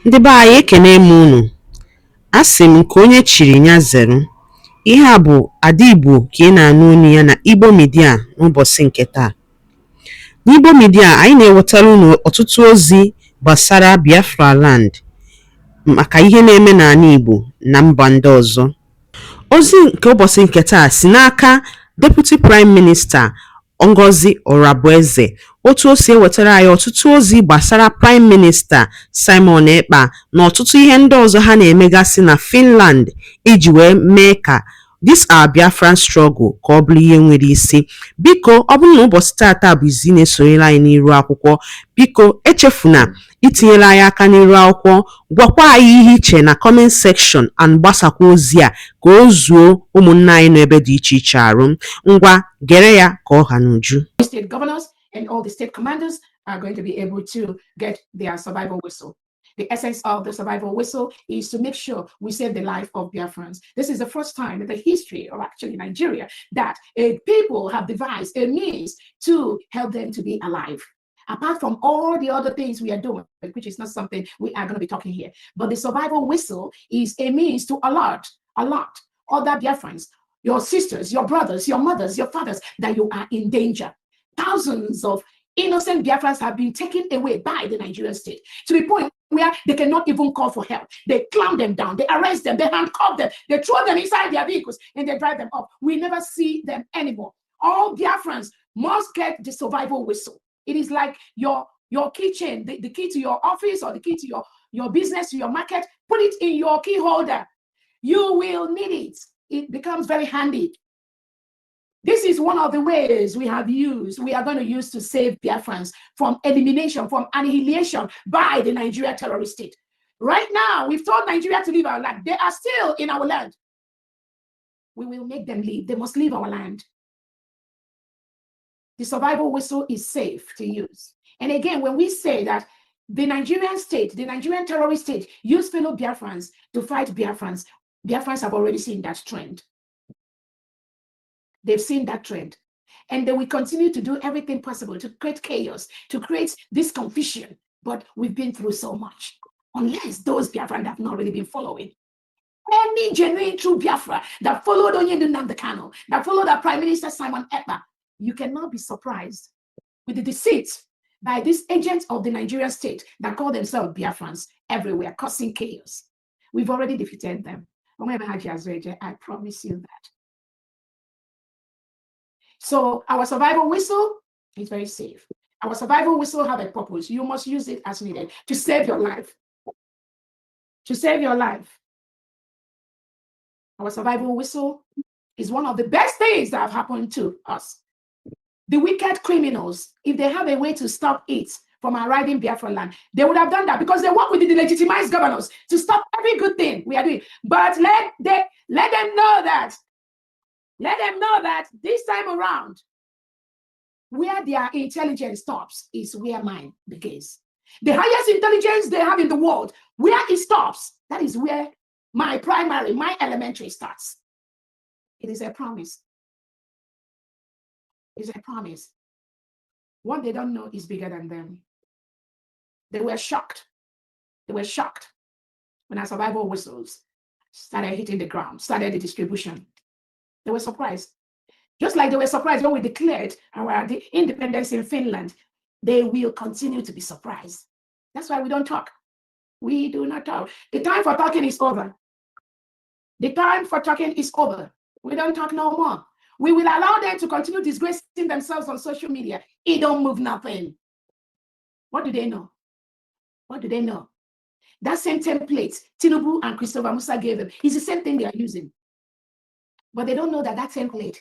Ndị be anyị ekene m unu. Asị m nke onye chiri ya zere. Ihe a bụ Ada Igbo ka ị na-anụ olu ya na Igbo Media n'ụbọchị nke taa. N'Igbo Media anyị na-ewetara unu ọtụtụ ozi gbasara Biafra land maka ihe na-eme n'ala Igbo na mba ndị ọzọ. Ozi nke ụbọchị nke taa si n'aka Deputy Prime Minister Ngozi ORABUEZE. Otu o si ewetara anyị ọtụtụ ozi gbasara Prime Minister Simon Ekpa na ọtụtụ ihe ndị ọzọ ha na-emegasị na Finland iji wee mee ka this our Biafran struggle ka ọ bụrụ ihe nwere isi. Biko ọ bụrụ na ụbọchị tata bụ izi na-esonyere anyị n'iru akwụkwọ, biko echefuna itinyere anyị aka n'iru akwụkwọ, gwakwa anyị ihe iche na comment section and gbasakwa ozi a ka o zuo ụmụnna anyị n'ebe dị iche iche arụ. Ngwa gere ya ka ọ ha n'uju. State governors and all the state commanders are going to be able to get their survival whistle. The essence of the survival whistle is to make sure we save the life of Biafrans. This is the first time in the history of actually Nigeria that people have devised a means to help them to be alive. Apart from all the other things we are doing, which is not something we are going to be talking here, but the survival whistle is a means to alert other Biafrans, your sisters, your brothers, your mothers, your fathers, that you are in danger. Thousands of innocent Biafrans have been taken away by the Nigerian state to the point where they cannot even call for help. They clamp them down, they arrest them, they handcuff them, they throw them inside their vehicles, and they drive them up. We never see them anymore. All Biafrans must get the survival whistle. It is like your keychain, the key to your office or the key to your business, to your market. Put it in your key holder. You will need it. It becomes very handy. This is one of the ways we are going to use to save Biafrans from elimination, from annihilation by the Nigeria terrorist state. Right now, we've told Nigeria to leave our land. They are still in our land. We will make them leave. They must leave our land. The survival whistle is safe to use. And again, when we say that the Nigerian state, the Nigerian terrorist state, use fellow Biafrans to fight Biafrans, Biafrans have already seen that trend. They've seen that trend. And they will continue to do everything possible to create chaos, to create this confusion. But we've been through so much. Unless those Biafrans have not really been following. Any genuine true Biafra that followed Onyendu Nnamdi, that followed our Prime Minister Simon Ekpa, you cannot be surprised with the deceit by these agents of the Nigerian state that call themselves Biafrans everywhere, causing chaos. We've already defeated them. I promise you that. So our survival whistle is very safe. Our survival whistle have a purpose. You must use it as needed to save your life. To save your life. Our survival whistle is one of the best things that have happened to us. The wicked criminals, if they have a way to stop it from arriving Biafra land, they would have done that because they work with the legitimized governors to stop every good thing we are doing. But let them know that. Let them know that this time around, where their intelligence stops is where mine begins. The highest intelligence they have in the world, where it stops, that is where my primary, my elementary starts. It is a promise. It's a promise. What they don't know is bigger than them. They were shocked. They were shocked when our survival whistles started hitting the ground, started the distribution. They were surprised. Just like they were surprised when we declared our independence in Finland, they will continue to be surprised. That's why we don't talk. We do not talk. The time for talking is over. The time for talking is over. We don't talk no more. We will allow them to continue disgracing themselves on social media. It don't move nothing. What do they know? What do they know? That same template Tinubu and Christopher Musa gave them is the same thing they are using. But they don't know that that template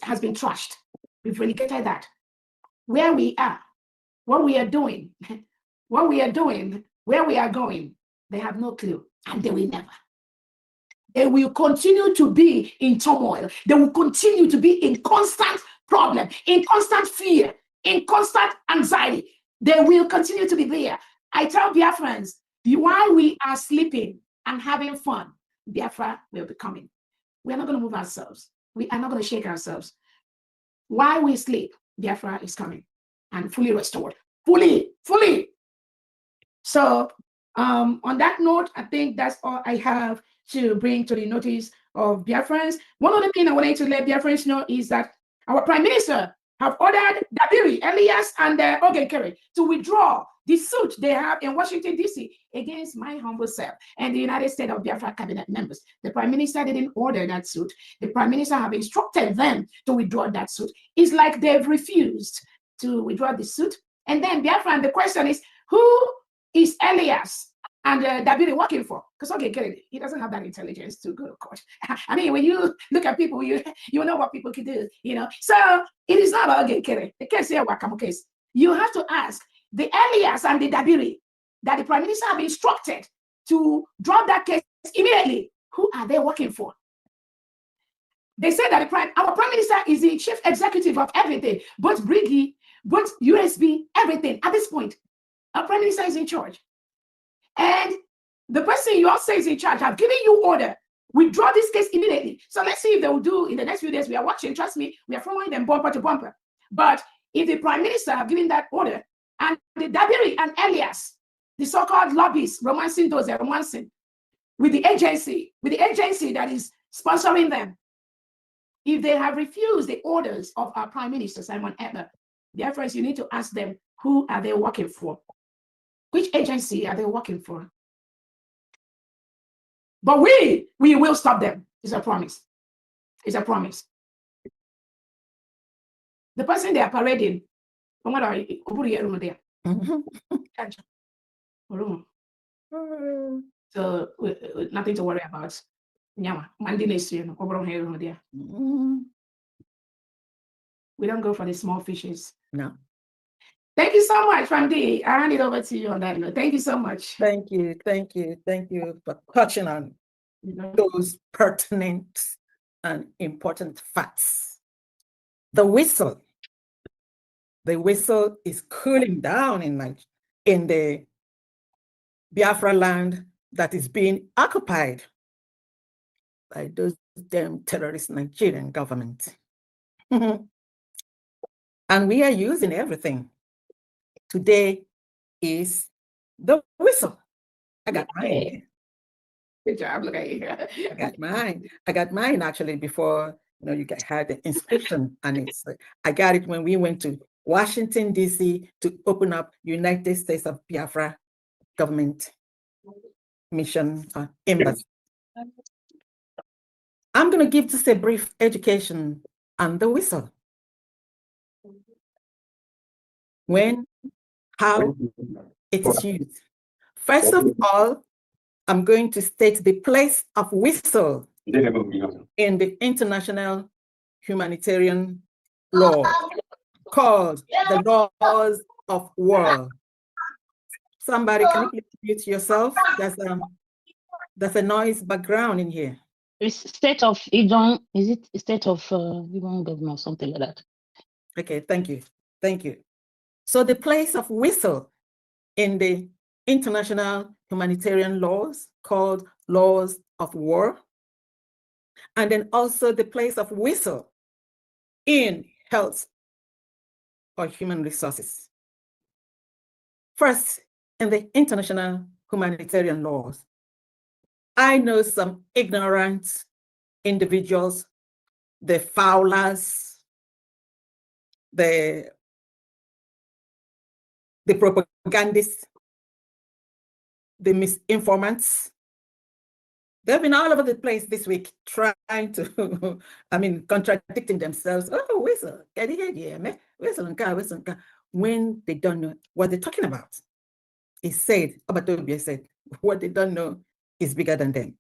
has been trashed. We've relegated that. Where we are, what we are doing, where we are going, they have no clue, and they will never. They will continue to be in turmoil. They will continue to be in constant problem, in constant fear, in constant anxiety. They will continue to be there. I tell Biafrans, while we are sleeping and having fun, Biafra will be coming. We are not going to move ourselves. We are not going to shake ourselves. While we sleep, Biafra is coming and fully restored. fully. So on that note, I think that's all I have to bring to the notice of Biafrans. One other thing I wanted to let Biafrans know is that our Prime Minister have ordered Dabiri, Elias, and Ogenkere to withdraw the suit they have in Washington, D.C. against my humble self and the United States of Biafra cabinet members. The Prime Minister didn't order that suit. The Prime Minister have instructed them to withdraw that suit. It's like they've refused to withdraw the suit. And then Biafra, and the question is, who is Elias and Dabiri working for? Because he doesn't have that intelligence to go to court. I mean, when you look at people, you know what people can do, you know. So it is not about Ogekere. The case here, Wakamo case. You have to ask the Elias and the Dabiri that the Prime Minister have instructed to drop that case immediately. Who are they working for? They say that our Prime Minister is the chief executive of everything, both Briggy, both USB, everything. At this point, our Prime Minister is in charge. And the person you all say is in charge, I've given you order. Withdraw this case immediately. So let's see if they will do in the next few days. We are watching. Trust me, we are following them bumper to bumper. But if the Prime Minister have given that order, and the Dabiri and Elias, the so-called lobbyists, romancing with the agency that is sponsoring them, if they have refused the orders of our Prime Minister, Simon Ekpa, therefore, you need to ask them, who are they working for? Which agency are they working for? But we will stop them. It's a promise. It's a promise. The person they are parading, so nothing to worry about. We don't go for the small fishes. No. Thank you so much, Famdi. I hand it over to you on that note. Thank you so much. Thank you for touching on those pertinent and important facts. The whistle is cooling down in the Biafra land that is being occupied by those damn terrorist Nigerian government. And we are using everything. Today is the whistle. I got mine. Good job. Look at you. I got mine actually before you had the inscription, and I got it when we went to Washington, D.C. to open up United States of Biafra government mission embassy. I'm going to give just a brief education on the whistle. When, how it's used. First of all, I'm going to state the place of whistle in the international humanitarian law called the laws of war. Somebody, can you please mute yourself? There's a noise background in here. It's state of Idon, is it state of Idon government or something like that? Okay, thank you. So the place of whistle in the international humanitarian laws called laws of war, and then also the place of whistle in health or human resources. First, in the international humanitarian laws, I know some ignorant individuals, the foulers, the propagandists, the misinformants. They've been all over the place this week trying to, contradicting themselves. Oh, whistle, when they don't know what they're talking about. Obatobia said, what they don't know is bigger than them.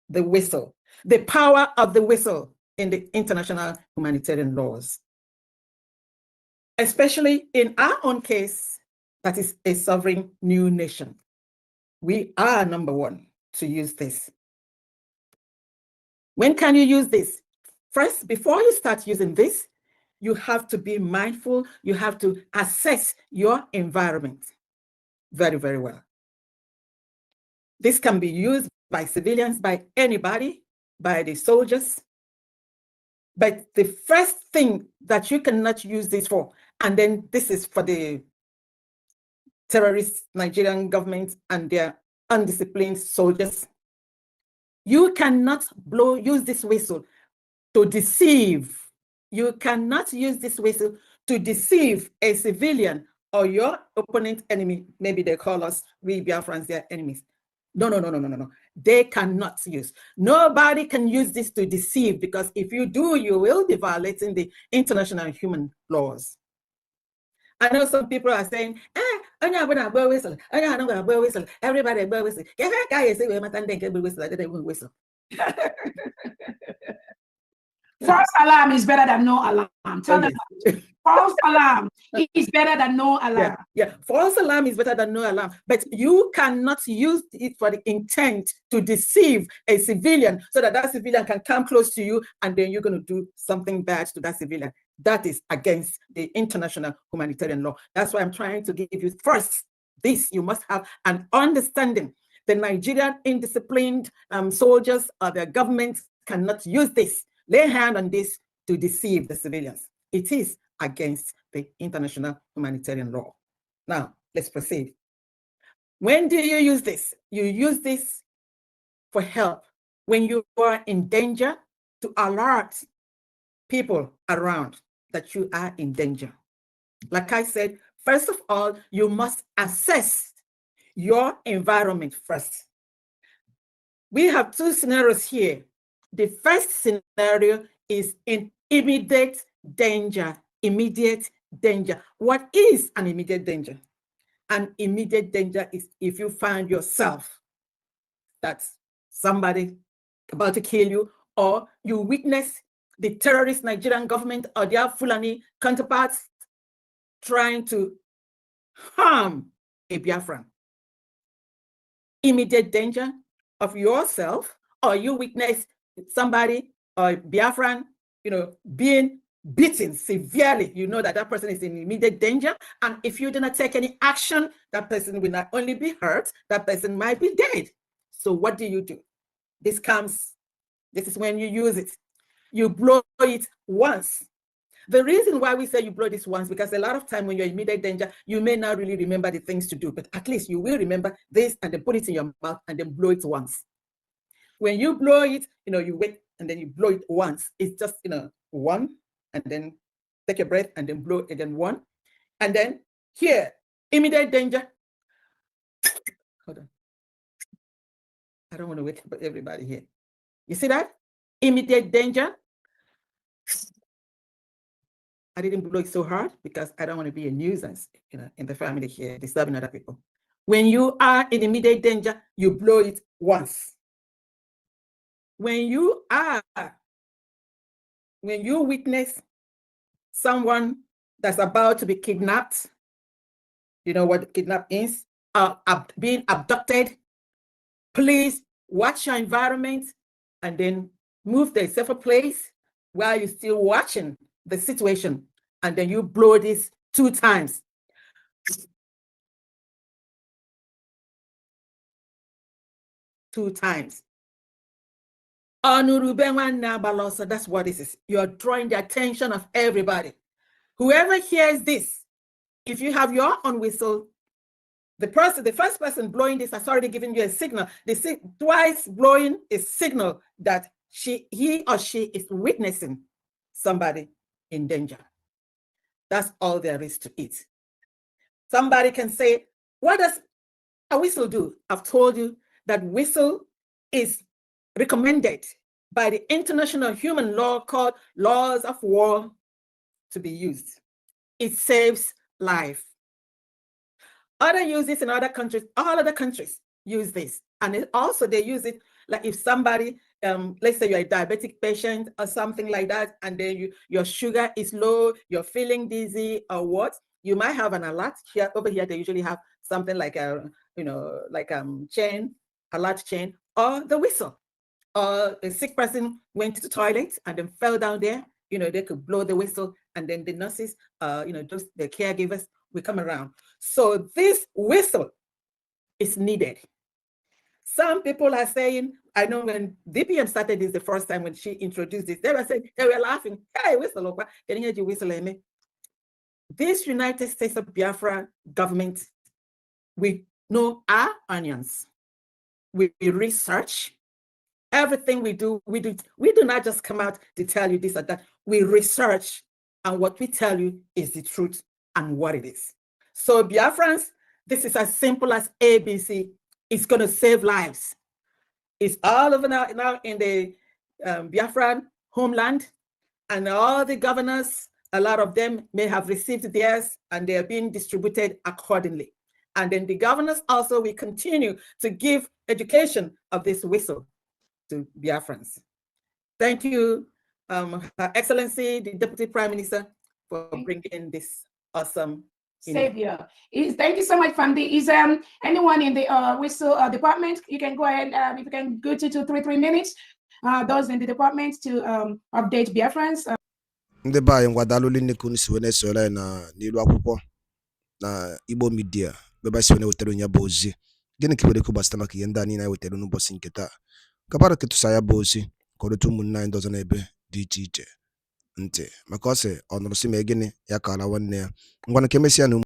The whistle, the power of the whistle in the international humanitarian laws. Especially in our own case, that is a sovereign new nation. We are number one to use this. When can you use this? First, before you start using this, you have to be mindful. You have to assess your environment very, very well. This can be used by civilians, by anybody, by the soldiers. But the first thing that you cannot use this for, and then this is for the terrorist Nigerian government and their undisciplined soldiers. You cannot use this whistle to deceive. You cannot use this whistle to deceive a civilian or your opponent enemy. Maybe they call us, we Biafrans, their enemies. No. They cannot use. Nobody can use this to deceive, because if you do, you will be violating the international human laws. I know some people are saying, everybody blow whistle. Whistle. False alarm is better than no alarm. Tell them false alarm is better than no alarm. Yeah, false alarm is better than no alarm. But you cannot use it for the intent to deceive a civilian so that that civilian can come close to you and then you're going to do something bad to that civilian. That is against the international humanitarian law. That's why I'm trying to give you first this. You must have an understanding. The Nigerian indisciplined soldiers or their governments cannot use this, lay hand on this to deceive the civilians. It is against the international humanitarian law. Now, let's proceed. When do you use this? You use this for help. When you are in danger, to alert people around that you are in danger. Like I said, first of all, you must assess your environment first. We have two scenarios here. The first scenario is in immediate danger. Immediate danger. What is an immediate danger? An immediate danger is if you find yourself that's somebody about to kill you, or you witness the terrorist Nigerian government or their Fulani counterparts trying to harm a Biafran. Immediate danger of yourself, or you witness somebody or Biafran, being beaten severely. You know that that person is in immediate danger, and if you do not take any action, that person will not only be hurt, that person might be dead. So what do? This is when you use it. You blow it once. The reason why we say you blow this once, because a lot of time when you're in immediate danger, you may not really remember the things to do, but at least you will remember this and then put it in your mouth and then blow it once. When you blow it, you wait and then you blow it once. It's just, one, and then take a breath and then blow again one. And then here, immediate danger. Hold on. I don't want to wake up everybody here. You see that? Immediate danger. I didn't blow it so hard because I don't want to be a nuisance, in the family here, disturbing other people. When you are in immediate danger, you blow it once. When you witness someone that's about to be kidnapped, you know what kidnap is, being abducted, please watch your environment and then move to a safer place while you're still watching the situation, and then you blow this 2 times. Two times. That's what this is. You're drawing the attention of everybody. Whoever hears this, if you have your own whistle, the first person blowing this has already given you a signal. Twice blowing is signal that he or she is witnessing somebody in danger. That's all there is to it. Somebody can say, what does a whistle do? I've told you that whistle is recommended by the international human law called laws of war to be used. It saves life. Other uses in other countries, all other countries use this. And also they use it like if somebody, let's say you're a diabetic patient or something like that, and then your sugar is low, you're feeling dizzy or what, you might have an alert here. Over here, they usually have something like a, chain, alert chain, or the whistle. Or a sick person went to the toilet and then fell down there, they could blow the whistle, and then the nurses, just the caregivers will come around. So this whistle is needed. Some people are saying, I know when DPM started this the first time when she introduced this, they were laughing, hey, whistle, can you hear you whistle? This United States of Biafra government we know our onions. We research everything we do. We do not just come out to tell you this or that. We research, and what we tell you is the truth and what it is. So Biafrans, this is as simple as ABC. It's going to save lives. It's all over now in the Biafran homeland, and all the governors, a lot of them may have received theirs, and they are being distributed accordingly. And then the governors also will continue to give education of this whistle to Biafrans. Thank you, Her Excellency, the Deputy Prime Minister, for bringing this awesome savior. Thank you so much, Famdi. Is anyone in the whistle department? You can go ahead, if you can go to 3 minutes. Those in the department to update Biafrans. Ndị be anyị ngwadalụ nne kunu si wene sole na n'ilu akwụkwọ na Igbo Media beba si wene wetara nya bụ ozi gịnị ka were kubasta maka ihe ndị anyị na-ewetara n'ụbọchị nke taa kapara ketusa ya bụ ozi kọrọtụ ụmụnne anyị ndọzọ n'ebe dị iche iche ntị maka ọ sị ọ nụrụ si ma gịnị ya kala nwanne ya ngwana ka emesịa na